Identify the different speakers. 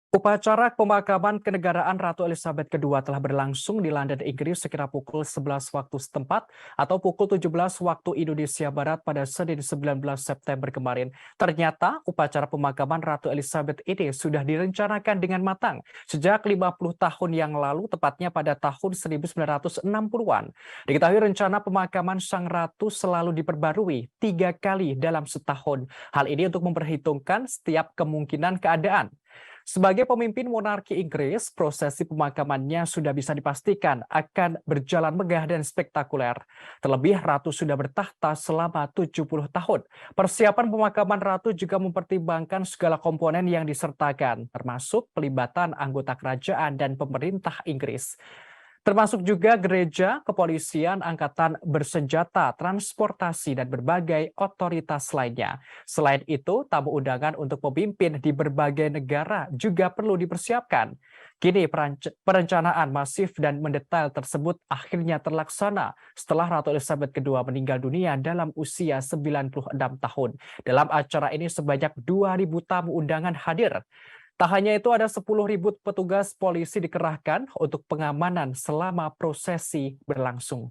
Speaker 1: Upacara pemakaman kenegaraan Ratu Elizabeth II telah berlangsung di London, Inggris sekira pukul 11 waktu setempat atau pukul 17 waktu Indonesia Barat pada Senin 19 September kemarin. Ternyata upacara pemakaman Ratu Elizabeth ini sudah direncanakan dengan matang sejak 50 tahun yang lalu, tepatnya pada tahun 1960-an. Diketahui rencana pemakaman Sang Ratu selalu diperbarui 3 kali dalam setahun. Hal ini untuk memperhitungkan setiap kemungkinan keadaan. Sebagai pemimpin monarki Inggris, prosesi pemakamannya sudah bisa dipastikan akan berjalan megah dan spektakuler. Terlebih, Ratu sudah bertahta selama 70 tahun. Persiapan pemakaman Ratu juga mempertimbangkan segala komponen yang disertakan, termasuk pelibatan anggota kerajaan dan pemerintah Inggris. Termasuk juga gereja, kepolisian, angkatan bersenjata, transportasi, dan berbagai otoritas lainnya. Selain itu, tamu undangan untuk pemimpin di berbagai negara juga perlu dipersiapkan. Kini perencanaan masif dan mendetail tersebut akhirnya terlaksana setelah Ratu Elizabeth II meninggal dunia dalam usia 96 tahun. Dalam acara ini sebanyak 2.000 tamu undangan hadir. Tak hanya itu, ada 10.000 petugas polisi dikerahkan untuk pengamanan selama prosesi berlangsung.